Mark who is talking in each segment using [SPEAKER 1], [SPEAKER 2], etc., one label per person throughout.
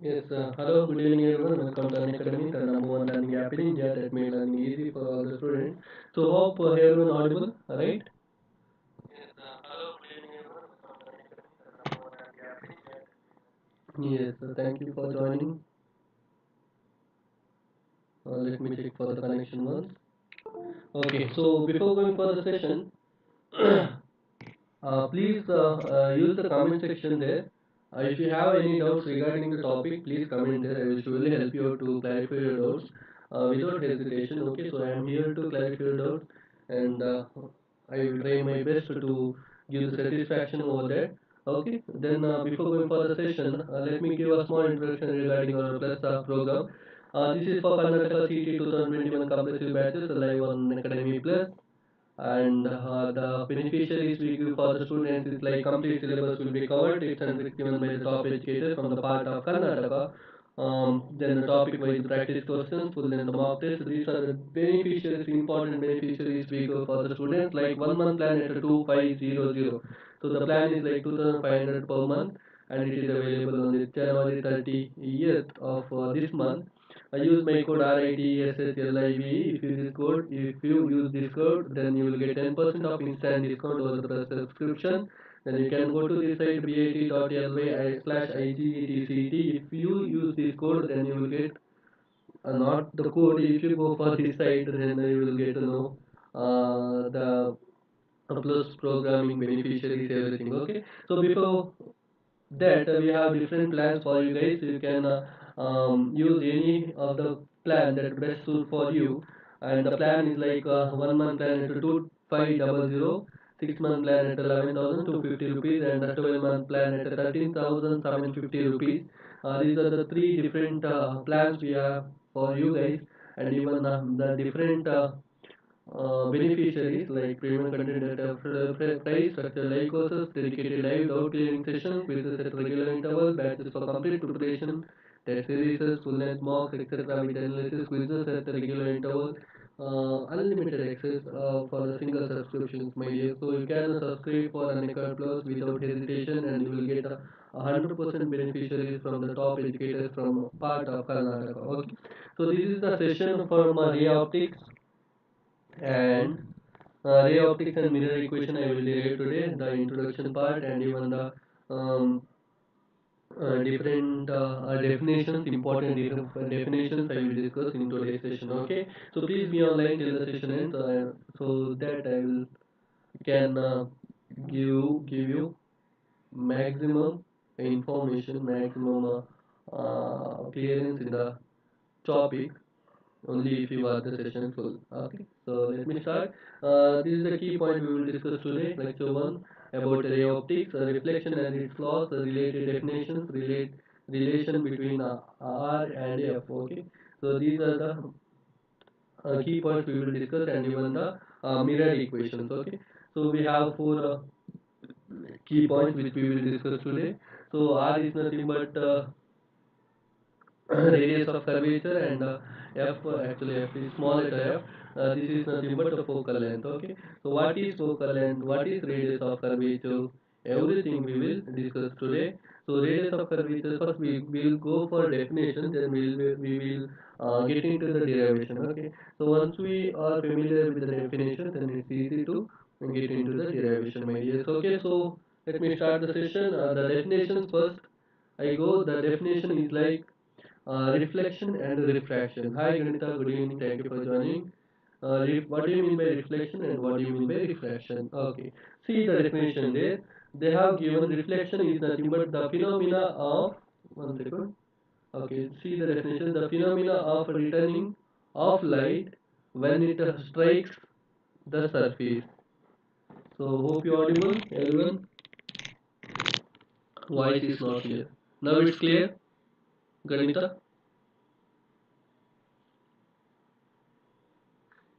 [SPEAKER 1] Yes, hello, good evening everyone. Welcome to Unacademy, the number one learning app in India that made learning easy for all the students. So hope everyone audible, right? Yes, thank you for joining. Let me check for the connection once. Okay, so before going for the session, please use the comment section there. If you have any doubts regarding the topic, please comment there. I will surely help you out to clarify your doubts without hesitation. Okay, so I am here to clarify your doubts, and I will try my best to give the satisfaction over there. Okay, then before going for the session, let me give a small introduction regarding our Plus program. This is for Karnataka CET 2021 comprehensive batches live on Academy Plus, and the beneficiaries we give for the students is like complete syllabus will be covered. It's given by the top educators from the part of Karnataka. Then the topic wise practice questions, full length mock test. These are the beneficiaries, important beneficiaries we go for the students, like 1 month plan at 2500. So the plan is like 2500 per month, and it is available on the January 30th of this month. I use my code RITESHLIVE. If you use this code, then you will get 10% of instant discount over the plus subscription. Then you can go to this site bit.ly/IGETCET. If you use this code, then you will get not the code. If you go for this site, then you will get to know the plus programming beneficiaries, everything. Okay. So before that we have different plans for you guys. You can use any of the plan that best suit for you, and the plan is like 1 month plan at 2500, 6 month plan at 11,250 rupees, and the 12 month plan at 13,750 rupees. These are the three different plans we have for you guys, and even the different beneficiaries like premium content at a price, structured live courses, dedicated live doubt clearing sessions, quizzes at regular intervals, batches for complete preparation, test series, full length mocks, etc. with analysis, quizzes at regular intervals, unlimited access for the single subscriptions, my dear. So you can subscribe for Unacademy Plus without hesitation, and you will get a 100% beneficiaries from the top educators from part of Karnataka. Okay. So this is the session from Ray Optics, and ray optics and mirror equation I will derive today, the introduction part, and even the um, different definitions, important definitions I will discuss in today's session. Okay, so please be online till the session ends, so that I will can give you maximum information, maximum clearance in the topic only if you are the session full. Okay, so let me start. This is the key point we will discuss today. Lecture 1 about ray optics, reflection and its flaws, related definitions, relation between R and F. Okay, so these are the key points we will discuss, and even the mirror equations. Okay, so we have four key points which we will discuss today. So R is nothing but radius of curvature, and f, actually f is small letter f. This is nothing but the focal length. Okay, so what is focal length, what is radius of curvature, everything we will discuss today. So radius of curvature, first we will go for definition, then we will get into the derivation. Okay, so once we are familiar with the definition, then it's easy to get into the derivation, my dears. Okay, so let me start the session. The definitions first I go. The definition is like reflection and refraction. Hi Ganita, good evening. Thank you for joining. What do you mean by reflection and what do you mean by refraction? Okay. See the definition there. They have given reflection is nothing but the phenomena of, one second. Okay. See the definition. The phenomena of returning of light when it strikes the surface. So hope you audible, everyone. Voice is not clear. Now it's clear, Ganita.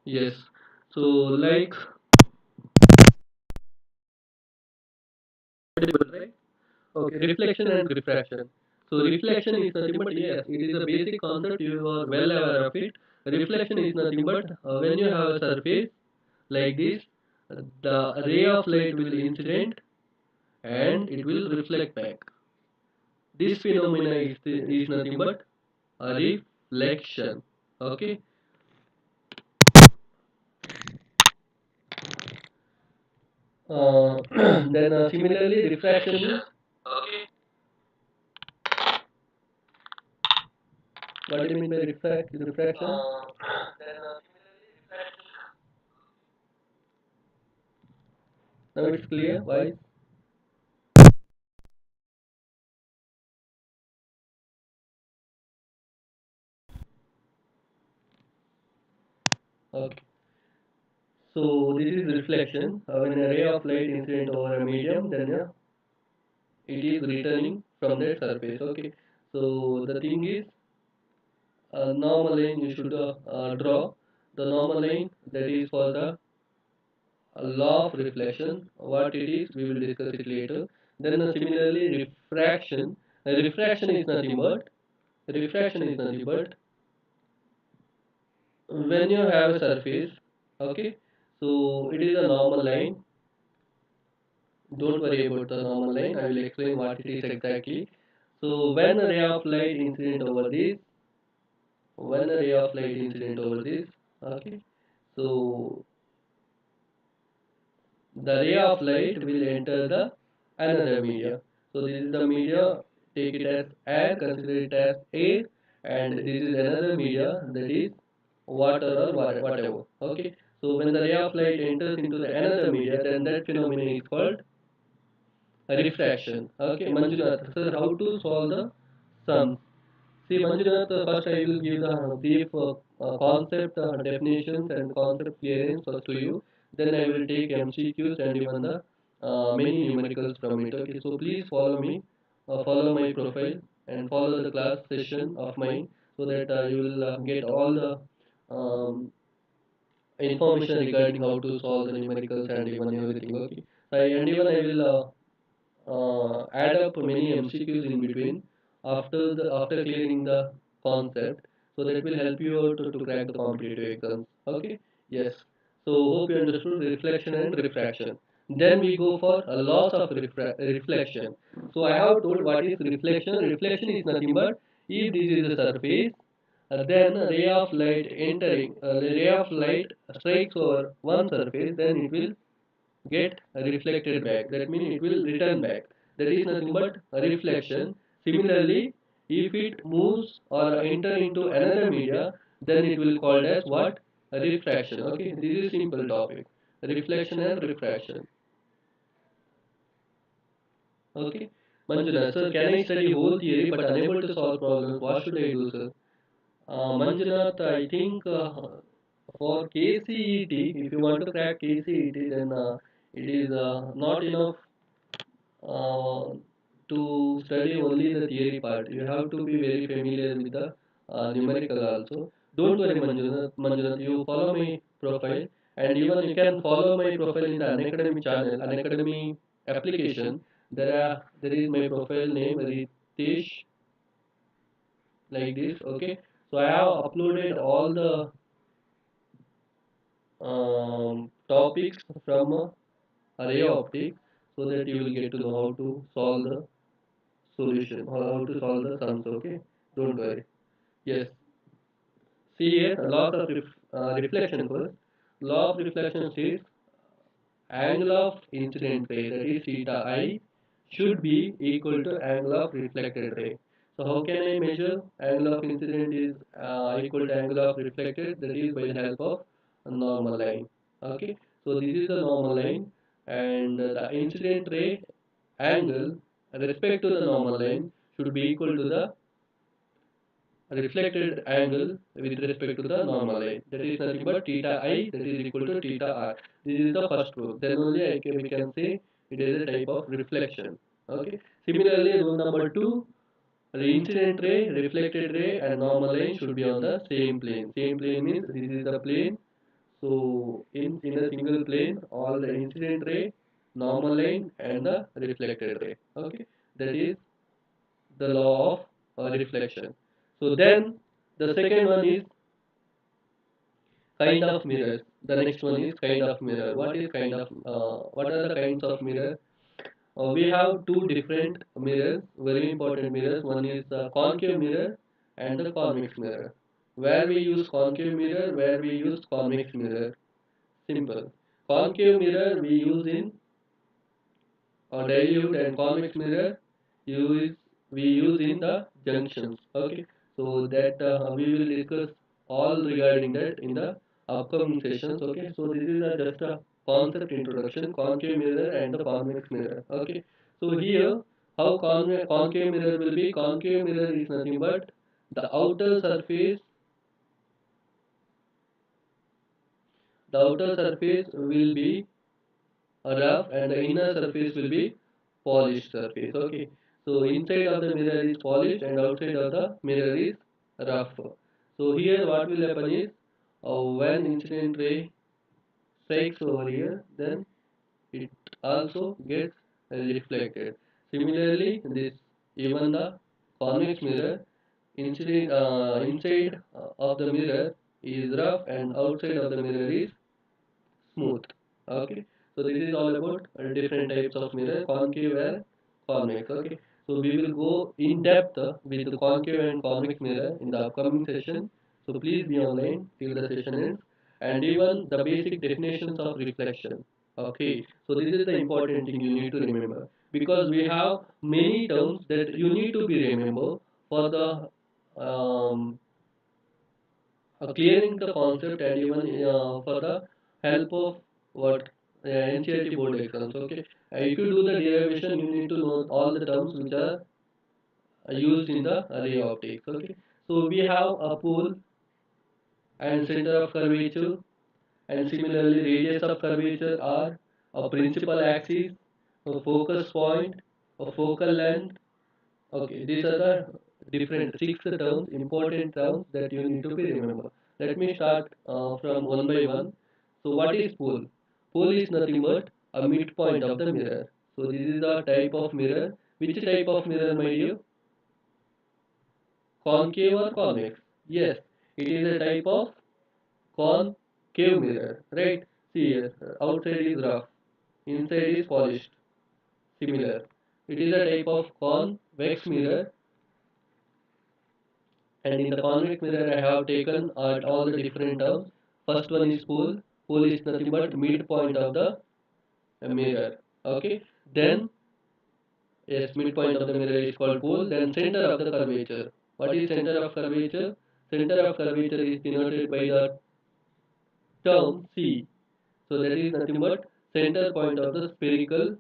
[SPEAKER 1] Yes. So like right? Okay, reflection and refraction. So reflection is nothing but, yes, it is a basic concept. You are well aware of it. Reflection is nothing but when you have a surface like this, the ray of light will incident and it will reflect back. This phenomena is nothing but a reflection. Okay. Then similarly, refraction is okay. What do you mean by refraction? Then similarly, refraction. Now it's clear. Why? Okay. So this is reflection. When a ray of light incident over a medium, then it is returning from that surface. Okay. So the thing is, a normal line you should draw. The normal line that is for the law of reflection. What it is, we will discuss it later. Then similarly, refraction. Refraction is nothing but when you have a surface. Okay. So it is a normal line. Don't worry about the normal line. I will explain what it is exactly. So when a ray of light incident over this, when a ray of light incident over this, okay. So the ray of light will enter the another media. So this is the media. Take it as air. Consider it as air, and this is another media that is water or whatever. Okay. So when the ray of light enters into the another media, then that phenomenon is called refraction. Okay, Manjunath, sir, how to solve the sum? See, Manjunath, first I will give the brief concept definitions and concept clearance first to you. Then I will take MCQs and even the many numericals from it. Okay, so please follow me, follow my profile, and follow the class session of mine so that you will get all the information regarding how to solve the numericals and even everything. Okay, and even I will add up many MCQs in between after clearing the concept, so that will help you out to crack the competitive exams. Okay, yes. So hope you understood reflection and refraction. Then we go for a loss of reflection. So I have told what is reflection. Reflection is nothing but if this is a surface, then a ray of light entering, a ray of light strikes over one surface, then it will get reflected back. That means it will return back. That is nothing but a reflection. Similarly, if it moves or enter into another media, then it will called as what? A refraction. Okay, this is simple topic. Reflection and refraction. Okay. Manjuna, sir, can I study whole theory but unable to solve problems? What should I do, sir? Manjunath, I think for KCET, if you want to crack KCET, then it is not enough uh, to study only the theory part. You have to be very familiar with the numerical also. Don't worry, Manjunath, you follow my profile, and even you can follow my profile in the Unacademy channel, Unacademy application. There is my profile name Ritesh, like this. Okay, so I have uploaded all the topics from array optics so that you will get to know how to solve the solution or how to solve the sums. Okay, don't worry. Yes, see here, laws of reflection first. Law of reflection states angle of incident ray, that is theta I, should be equal to angle of reflected ray. So how can I measure angle of incident is equal to angle of reflected? That is by the help of a normal line. Okay, so this is the normal line, and the incident ray angle respect to the normal line should be equal to the reflected angle with respect to the normal line. That is nothing but theta I, that is equal to theta r. This is the first rule. Then only we can say it is a type of reflection. Okay. Similarly, rule number two, the incident ray, reflected ray, and normal line should be on the same plane. Same plane means this is the plane. So in a single plane, all the incident ray, normal line, and the reflected ray. Okay. That is the law of reflection. So then the second one is kind of mirrors. The next one is kind of mirror. What is kind of? What are the kinds of mirror? We have two different mirrors, very important mirrors. One is the concave mirror and the convex mirror. Where we use concave mirror, where we use convex mirror. Simple. Concave mirror we use in dilute and convex mirror use we use in the junctions. Okay, so that we will discuss all regarding that in the upcoming sessions. Okay, so this is just a concept introduction, concave mirror and the convex mirror. Okay, so here how concave mirror will be. Concave mirror is nothing but the outer surface will be rough and the inner surface will be polished surface. Okay, so inside of the mirror is polished and outside of the mirror is rough. So here what will happen is when incident ray strikes over here, then it also gets reflected. Similarly, this even the convex mirror inside of the mirror is rough and outside of the mirror is smooth. Okay, so this is all about different types of mirror, concave and convex. Okay, so we will go in depth with the concave and convex mirror in the upcoming session. So please be online till the session ends, and even the basic definitions of reflection. Okay, so this is the important thing you need to remember, because we have many terms that you need to be remember for the um, clearing the concept, and even for the help of what NCERT board exams. Okay, if you do the derivation, you need to know all the terms which are used in the ray optics. Okay, so we have a pole and center of curvature, and similarly radius of curvature are a principal axis, a focus point, a focal length. Okay, these are the different six terms, important terms that you need to be remember. Let me start from one by one. So what is pole? Pole is nothing but a midpoint of the mirror. So this is the type of mirror. Which type of mirror, my dear? Concave or convex? Yes, it is a type of concave mirror, right? See here, outside is rough, inside is polished. Similar. It is a type of convex mirror, and in the convex mirror I have taken all the different terms. First one is pole. Pole is nothing but midpoint of the mirror. Okay. Then yes, midpoint of the mirror is called pole. Then center of the curvature. What is center of curvature? Center of curvature is denoted by the term C. So that is nothing but center point of the spherical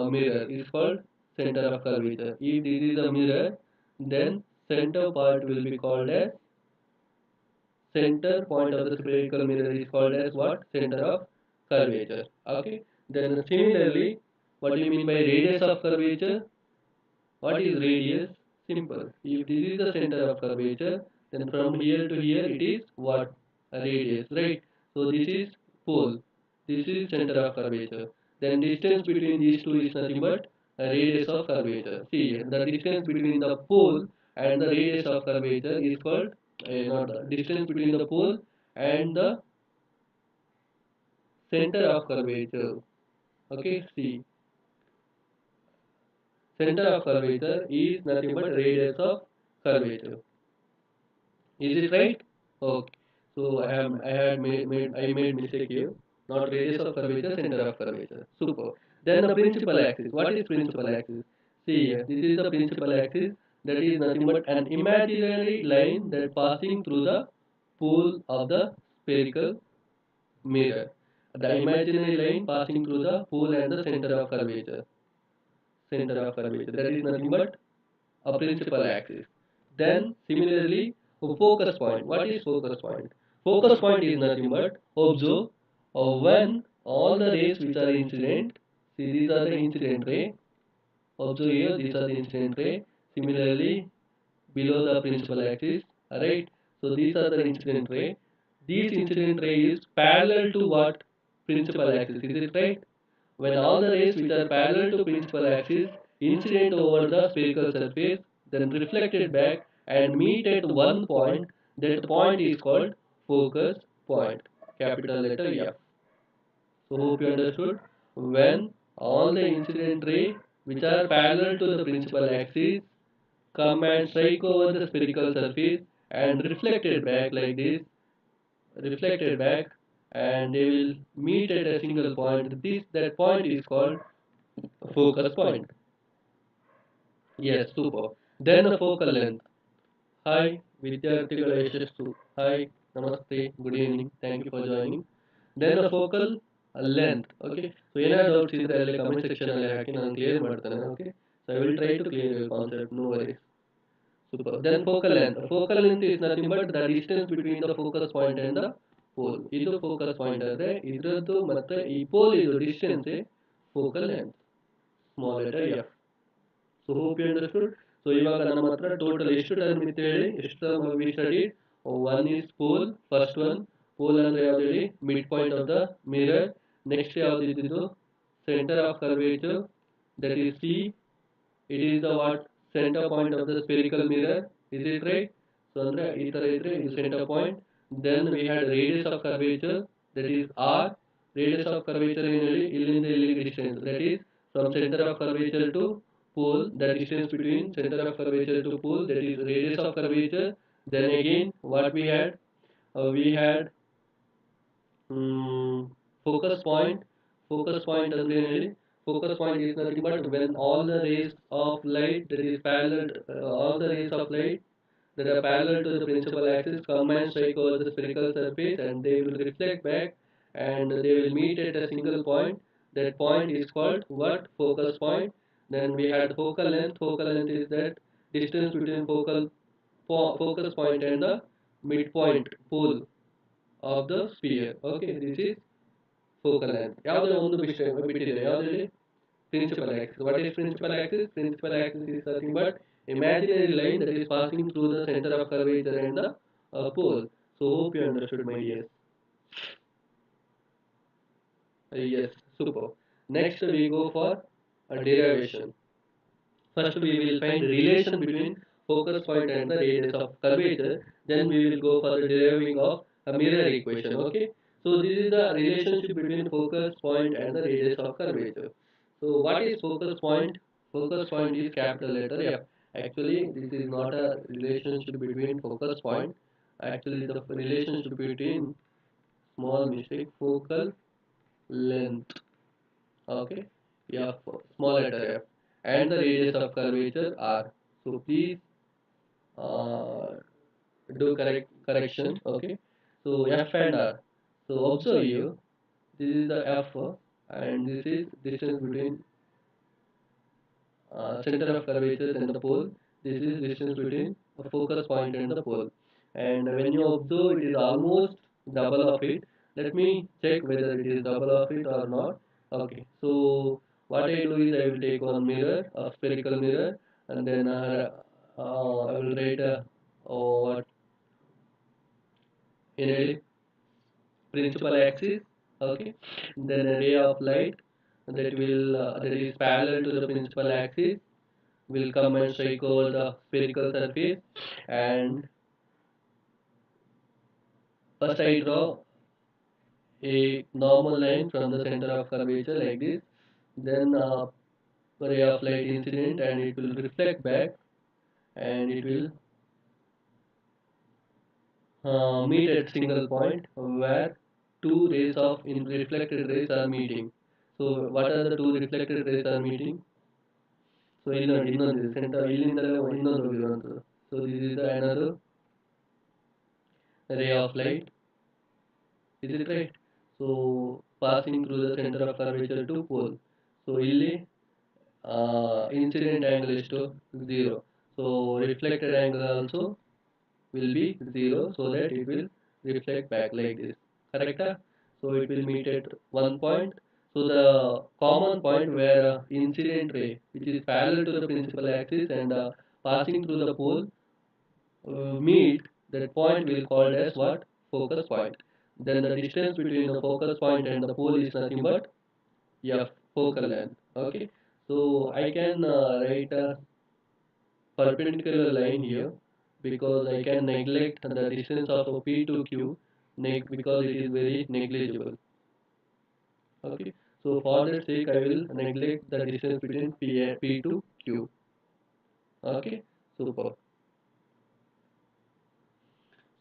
[SPEAKER 1] mirror is called center of curvature. If this is a mirror, then center part will be called as center point of the spherical mirror is called as what? Center of curvature. Okay. Then similarly, what do you mean by radius of curvature? What is radius? Simple. If this is the center of curvature, then from here to here it is what? A radius, right? So this is pole. This is center of curvature. Then distance between these two is nothing but a radius of curvature. See, the distance between the pole and the radius of curvature is called not the distance between the pole and the center of curvature. Okay, see, center of curvature is nothing but radius of curvature. Is it right? Okay. So I made mistake here. Not radius of curvature, center of curvature. Super. Then the principal axis. What is principal axis? See here. This is the principal axis. That is nothing but an imaginary line that passing through the pole of the spherical mirror. The imaginary line passing through the pole and the center of curvature. Center of curvature. That is nothing but a principal axis. Then similarly, a focus point. What is focus point? Focus point is nothing but observe when all the rays which are incident. See, these are the incident ray. Observe here, these are the incident ray. Similarly, below the principal axis, right? So these are the incident ray. These incident ray is parallel to what? Principal axis. Is it right? When all the rays which are parallel to principal axis incident over the spherical surface, then reflected back and meet at one point, that point is called focus point. Capital letter F. So hope you understood. When all the incident ray which are parallel to the principal axis come and strike over the spherical surface and reflected back like this, reflected back, and they will meet at a single point. That point is called focus point. Yes, super. Then the focal length. Hi, ವಿದ್ಯಾರ್ಥಿಗಳ ಯಶಸ್ಸು. Hi, namaste, good evening, thank you for joining. Then the focal length. Okay, so ಏನಾದ್ರು doubts ಇದ್ರೆ ಅಲ್ಲಿ comment section ಅಲ್ಲಿ ಹಾಕಿ ನಾನು clear ಮಾಡ್ತೇನೆ. Okay, so I will try to clear your concept, no worries. Super. Then focal length. Focal length is nothing but the distance between the focus point and the pole. ಇದು focus point ಆದ್ರೆ ಇದ್ರದ್ದು ಮತ್ತೆ ಈ pole ಇದು distance focal length. Small letter f. So hope you understood. So ಇವಾಗ ನಮ್ಮ ಹತ್ರ total ಎಷ್ಟು ಟರ್ಮ್ ಇತ್ತು ಹೇಳಿ, ಎಷ್ಟು term we studied. One is pole, first one pole ಅಂದ್ರೆ ಯಾವ್ದು ಹೇಳಿ, mid point of the mirror. Next ಯಾವ್ದು ಇದ್ದಿದ್ದು, centre of curvature, that is C. It is the what, centre point of the spherical mirror. Is it right? So ಅಂದ್ರೆ ಈ ತರ ಇದ್ರೆ ಇದು centre point. Then we had radius of curvature, that is R. Radius of curvature ಏನು ಹೇಳಿ, ಇಲ್ಲಿಂದ ಇಲ್ಲಿಗೆ distance, that is from centre of curvature to pole, the distance between center of curvature to pole, that is radius of curvature. Then again what we had focus point. Focus point ಅಂದ್ರೆ ಏನು ಹೇಳಿ, focus point is nothing but when all the rays of light that is parallel, all the rays of light that are parallel to the principal axis come and strike over the spherical surface, and they will reflect back and they will meet at a single point. That point is called what? Focus point. Then we had focal length. Focal length is that distance between focus point and the midpoint pole of the sphere. Okay, this is focal length. ಯಾವುದೇ ಒಂದು ಬಿಟ್ಟಿದೆ, ಯಾವುದು ಹೇಳಿ, principal axis. What is principal axis? Principal axis is nothing but imaginary line that is passing through the center of curvature and the pole. So hope you understood, my dears. Yes, super. Next we go for a derivation. First we will find relation between focus point and the radius of curvature. Then we will go for the deriving of a mirror equation. Okay. So this is the relationship between focus point and the radius of curvature. So what is focus point? Focus point is capital letter F. Actually, this is not a relationship between focus point. Actually, the relationship between, small mistake, focal length. Okay. F, small letter F, and the radius of curvature R. So please do correction. Okay. So F and R. So observe you. This is the F and this is distance between center of curvature and the pole. This is distance between the focus point and the pole. And when you observe, it is almost double of it. Let me check whether it is double of it or not. Okay. So what I do is I will take one mirror, a spherical mirror, and then I will write what in a principal axis. Okay. Then a ray of light that is parallel to the principal axis will come and strike over the spherical surface. And first I draw a normal line from the center of curvature like this. Then a ray of light incident and it will reflect back and it will meet at single point where two rays of reflected rays are meeting. So what are the two reflected rays are meeting? So ಇನ್ನೊಂದು center ಇಲ್ಲಿಂದಲೇ ಇನ್ನೊಂದು ಹೋಗಿರುವಂಥದ್ದು. So this is the another ray of light. Is it right? So passing through the center of curvature to pole. So ಇಲ್ಲಿ incident angle is to 0. So reflected angle also will be 0 so that it will reflect back like this. Correct? So it will meet at one point. So the common point where incident ray, which is parallel to the principal axis and passing through the pole, meet, that point will called as what? Focus point. Then the distance between the focus point and the pole is nothing but F, focal length. Okay. So I can write a perpendicular line here because I can neglect the distance of P to Q because it is very negligible. Okay. So for that sake, I will neglect the distance between P to Q. Okay, super.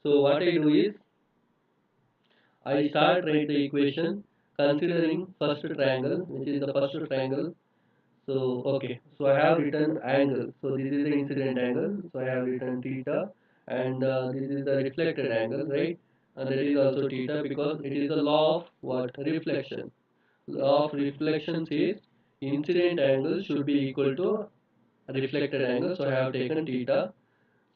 [SPEAKER 1] So what I do is I start write the equation considering first triangle, which is the first triangle. So okay, so I have written angle. So this is the incident angle. So I have written theta, and this is the reflected angle, right? And that is also theta because it is the law of what reflection. Law of reflection says incident angle should be equal to reflected angle. So I have taken theta.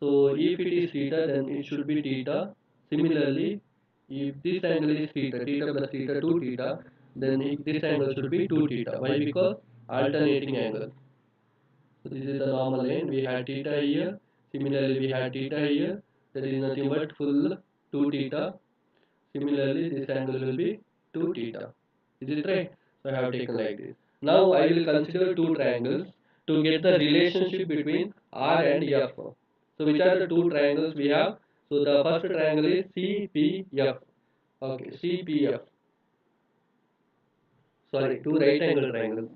[SPEAKER 1] So if it is theta, then it should be theta. Similarly, if this angle is theta, theta plus theta 2 theta, then this angle should be 2 theta. Why? Because alternating angle. So this is the normal line. We had theta here. Similarly, we had theta here. That is nothing but full 2 theta. Similarly, this angle will be 2 theta. Is it right? So I have taken like this. Now I will consider two triangles to get the relationship between R and F. So which are the two triangles we have? So the first triangle is CPF. Okay, CPF. Sorry, two right angle triangles.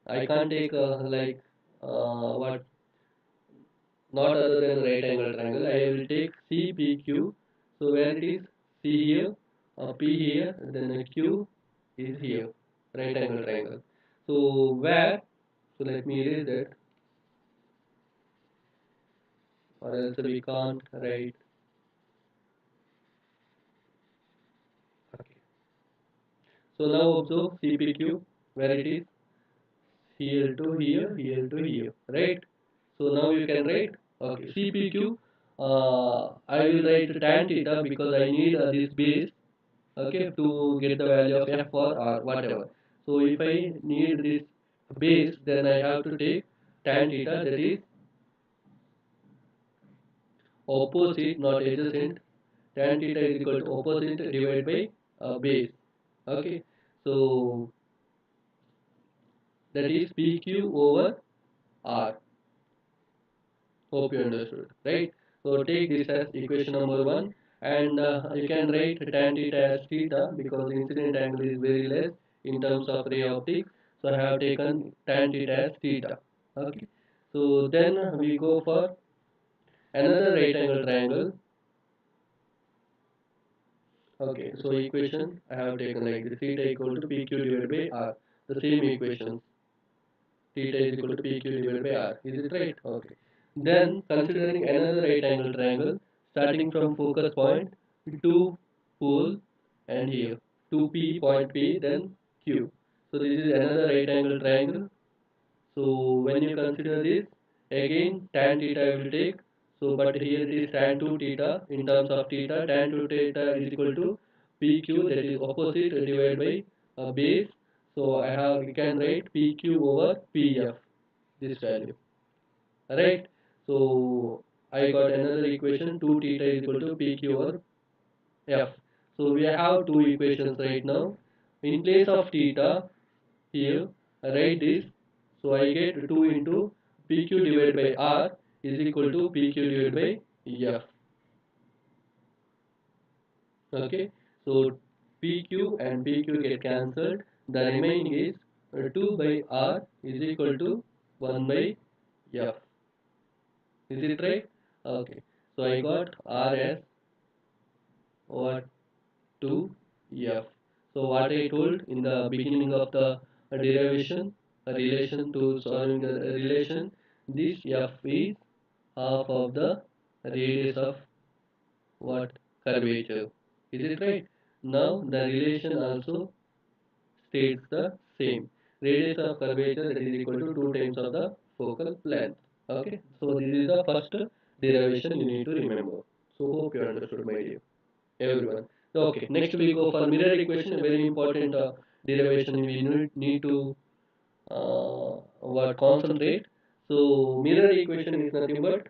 [SPEAKER 1] I can't take what not other than right angle triangle. I will take CPQ. So where it is C here, P here, then Q is here, right angle triangle. So where? So let me erase that, or else we can't write. Okay. So now observe CPQ where it is here to here, here to here, right? So now you can write. Okay, CPQ. I will write tan theta because I need this base, okay, to get the value of f or r, whatever. So if I need this base, then I have to take tan theta, that is opposite, not adjacent. Tan theta is equal to opposite divided by base. Okay, so that is PQ over R. Hope you understood, right? So take this as equation number one, and you can write tan theta as theta because the incident angle is very less in terms of ray optics. So I have taken tan theta as theta. Okay. So then we go for another right angle triangle. Okay. So equation I have taken like this: theta equal to PQ divided by R. The same equation. Theta is equal to PQ divided by R. Is it right? Okay. Then considering another right angle triangle starting from focus point to pole and here to P point P then Q. So this is another right angle triangle. So when you consider this again tan theta I will take. So but here it is tan 2 theta in terms of theta. Tan 2 theta is equal to PQ, that is opposite divided by base. So I have we can write PQ over PF, this value, right? So I got another equation 2 theta is equal to PQ over F. So we have two equations right now. In place of theta here I write this, so I get 2 into PQ divided by R is equal to PQ divided by F. Okay, so PQ and PQ get cancelled. The remaining is 2 by R is equal to 1 by F. Is it right? Okay. So I got R as what 2 F. So what I told in the beginning of the derivation, a relation to solving the relation, this F is half of the radius of what curvature. Is it right? Now the relation also states the same. Radius of curvature, that is equal to 2 times of the focal length. Okay. So this is the first derivation you need to remember. So hope you understood, my dear everyone. Okay. Next we go for mirror equation, a very important derivation we need to what concentrate. So mirror equation is nothing but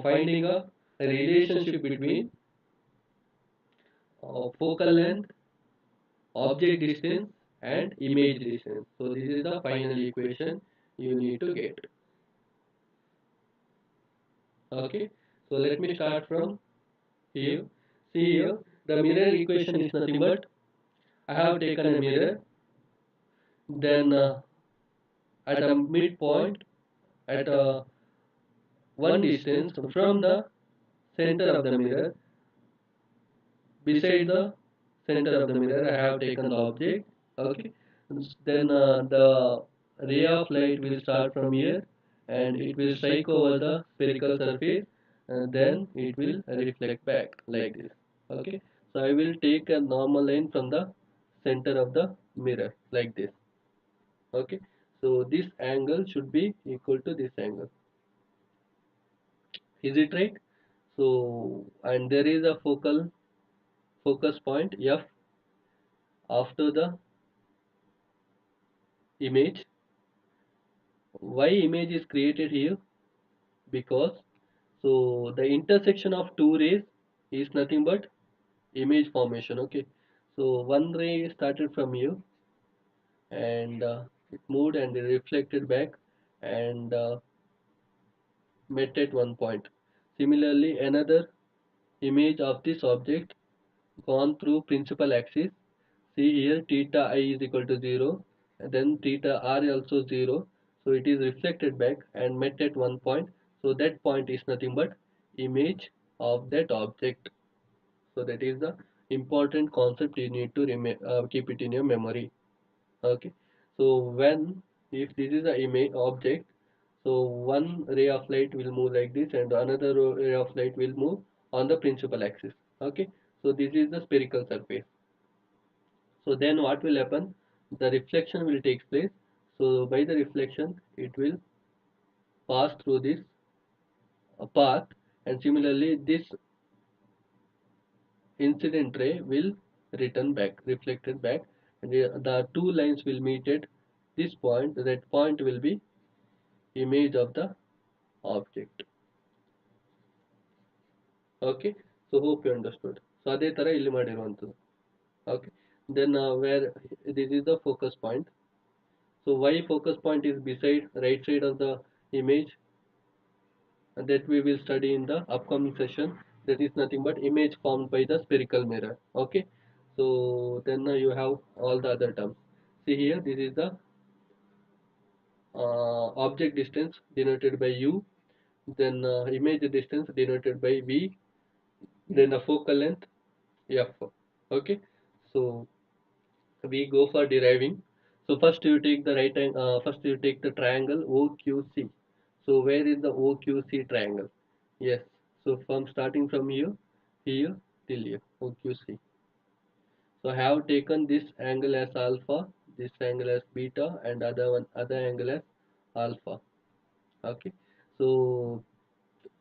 [SPEAKER 1] finding a relationship between focal length, object distance, and image distance. So this is the final equation you need to get. Okay. So let me start from here. See here, the mirror equation is nothing but I have taken a mirror. Then at a midpoint, at one distance from the center of the mirror, beside the center of the mirror, I have taken the object. Okay. Then the ray of light will start from here and it will strike over the spherical surface and then it will reflect back like this. Okay. So I will take a normal line from the center of the mirror like this. Okay. So this angle should be equal to this angle. Is it right? So and there is a focus point F after the image. Why image is created here? Because so the intersection of two rays is nothing but image formation. Okay, so one ray started from you and it moved and it reflected back and met at one point. Similarly, another image of this object gone through principal axis. See here theta I is equal to 0 and then theta r also 0. So it is reflected back and met at one point. So that point is nothing but image of that object. So that is the important concept you need to keep it in your memory. Okay. So when if this is a image object, so one ray of light will move like this and another ray of light will move on the principal axis. Okay. So this is the spherical surface. So then what will happen? The reflection will take place. So by the reflection, it will pass through this path, and similarly, this incident ray will return back, reflected back, and the two lines will meet at this point. That point will be image of the object. Okay. So hope you understood. So ಅದೇ ತರ ಇಲ್ಲಿ ಮಾಡಿರುವಂಥದ್ದು. Okay. Then where this is the focus point. So why focus point is beside right side of the image that we will study in the upcoming session. That is nothing but image formed by the spherical mirror. Okay. So then you have all the other terms. See here, this is the object distance denoted by u, then image distance denoted by v, then the focal length f. Okay. So we go for deriving. So first you take the first you take the triangle OQC. So where is the OQC triangle? Yes. So from starting from here till here, OQC. So I have taken this angle as alpha, this angle as beta, and other angle as alpha. Okay. So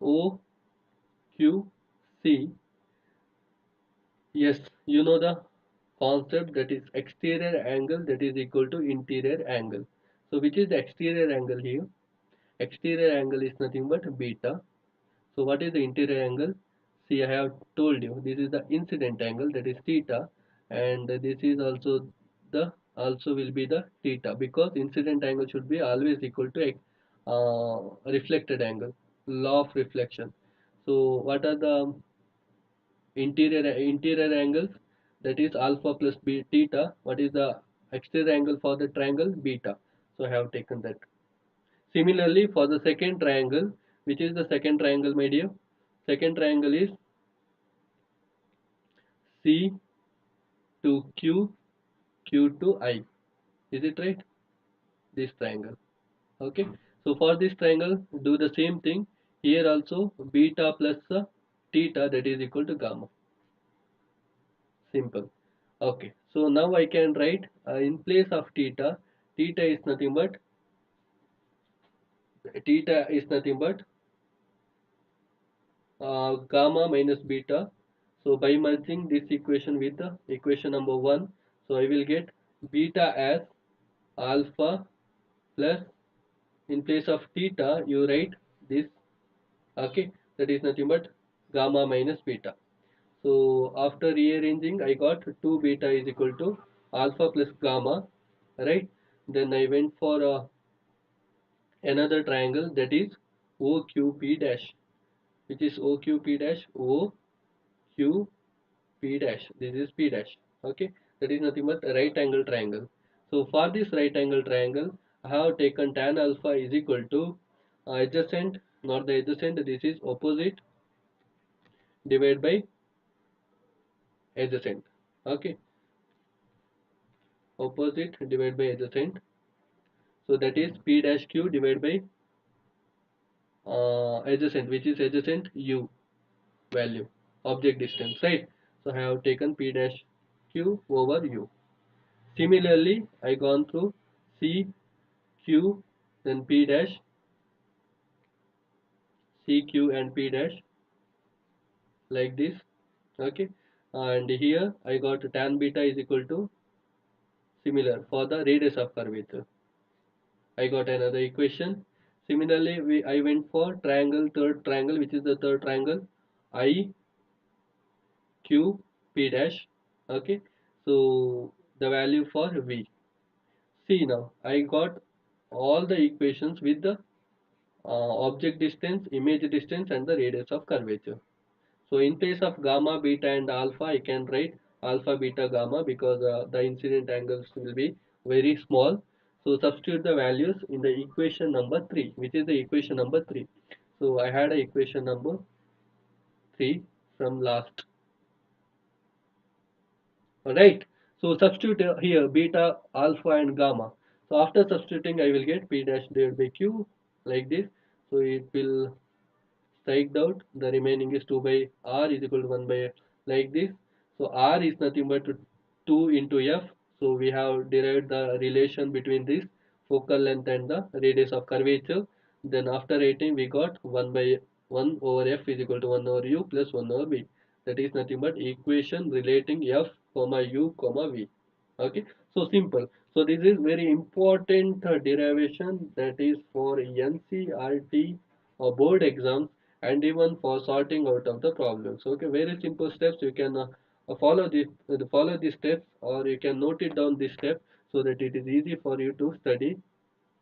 [SPEAKER 1] OQC. Yes, you know the concept, that is exterior angle that is equal to interior angle. So which is the exterior angle here? Exterior angle is nothing but beta. So what is the interior angle? See, I have told you this is the incident angle, that is theta, and this is also will be the theta, because incident angle should be always equal to reflected angle, law of reflection. So what are the interior angles? That is alpha plus theta. What is the exterior angle for the triangle? Beta. So I have taken that. Similarly, for the second triangle, which is the second triangle, my dear? Second triangle is C to Q, Q to I. Is it right? This triangle. Okay. So for this triangle, do the same thing. Here also beta plus theta, that is equal to gamma. Simple. Okay. So now I can write in place of theta. Theta is nothing but gamma minus beta. So by merging this equation with the equation number 1, so I will get beta as alpha plus, in place of theta you write this. Okay, that is nothing but gamma minus beta. So after rearranging, I got 2 beta is equal to alpha plus gamma, right? Then I went for another triangle, that is OQP dash, which is OQP dash, OQP dash. This is P dash. Okay, that is nothing but a right angle triangle. So for this right angle triangle, I have taken tan alpha is equal to adjacent, not the adjacent, this is opposite divided by adjacent. Okay, opposite divided by adjacent. So that is P dash Q divided by adjacent, which is adjacent U value, object distance, right? So I have taken P dash Q over U. Similarly, I gone through C, Q, then P dash, C, Q and P dash like this. Okay, and here I got tan beta is equal to similar for the radius of curvature. I got another equation. Similarly, I went for triangle, third triangle, which is the third triangle, I, Q, P dash. Okay, so the value for V. See now, I got all the equations with the object distance, image distance, and the radius of curvature. So in place of gamma, beta, and alpha, I can write alpha, beta, gamma because the incident angles will be very small. So substitute the values in the equation number 3, which is the equation number 3. So I had a equation number 3 from last. Alright. So substitute here beta, alpha, and gamma. So after substituting, I will get P dash divided by Q like this. So it will striked out, the remaining is 2 by r is equal to 1 by f like this. So r is nothing but 2 into f. So we have derived the relation between this focal length and the radius of curvature. Then after writing we got 1 by 1 over f is equal to 1 over u plus 1 over v. That is nothing but equation relating f comma u comma v. Okay, so simple. So this is very important derivation, that is for NCRT or board exams and even for sorting out of the problems. Okay, very simple steps. You can follow these steps, or you can note it down this step so that it is easy for you to study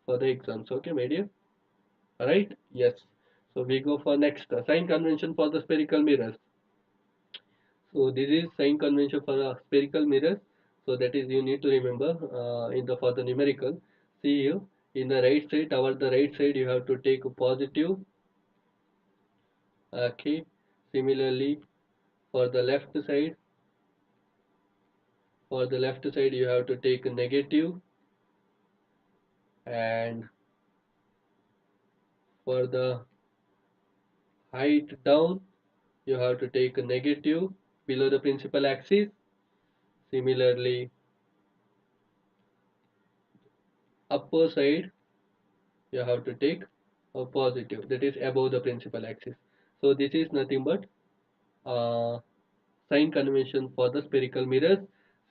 [SPEAKER 1] for the exams. Okay, my dear. All right. Yes. So we go for next sign convention for the spherical mirrors. So this is sign convention for a spherical mirror. So that is you need to remember in the for the numerical. See here in the right side, toward the right side, you have to take a positive. Okay. Similarly, for the left side, you have to take a negative, and for the height down, you have to take a negative below the principal axis. Similarly, upper side, you have to take a positive, that is above the principal axis. So this is nothing but uh, sign convention for the spherical mirrors.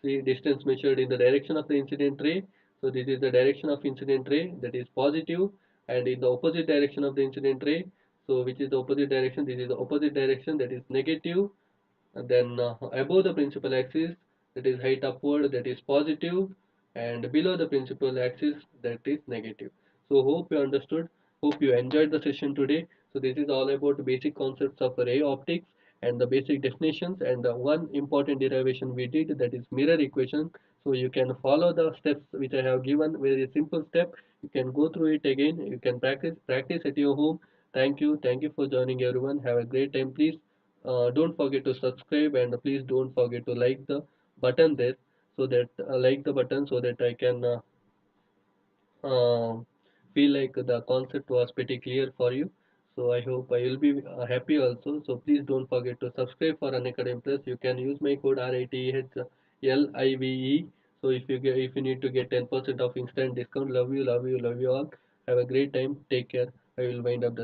[SPEAKER 1] See distance measured in the direction of the incident ray. So this is the direction of incident ray, that is positive, and in the opposite direction of the incident ray, so which is the opposite direction, this is the opposite direction, that is negative. And then above the principal axis, that is height upward, that is positive, and below the principal axis, that is negative. So hope you understood, hope you enjoyed the session today. So this is all about the basic concepts of ray optics and the basic definitions, and the one important derivation we did, that is mirror equation. So you can follow the steps which I have given, very simple step. You can go through it again, you can practice at your home. Thank you for joining everyone. Have a great time. Please don't forget to subscribe, and please don't forget to like the button there, so that like the button so that I can uh, feel like the concept was pretty clear for you. So I hope I will be happy also. So please don't forget to subscribe for Unacademy Plus. You can use my code RITESHLIVE. So if you need to get 10% of instant discount, love you all. Have a great time. Take care. I will wind up the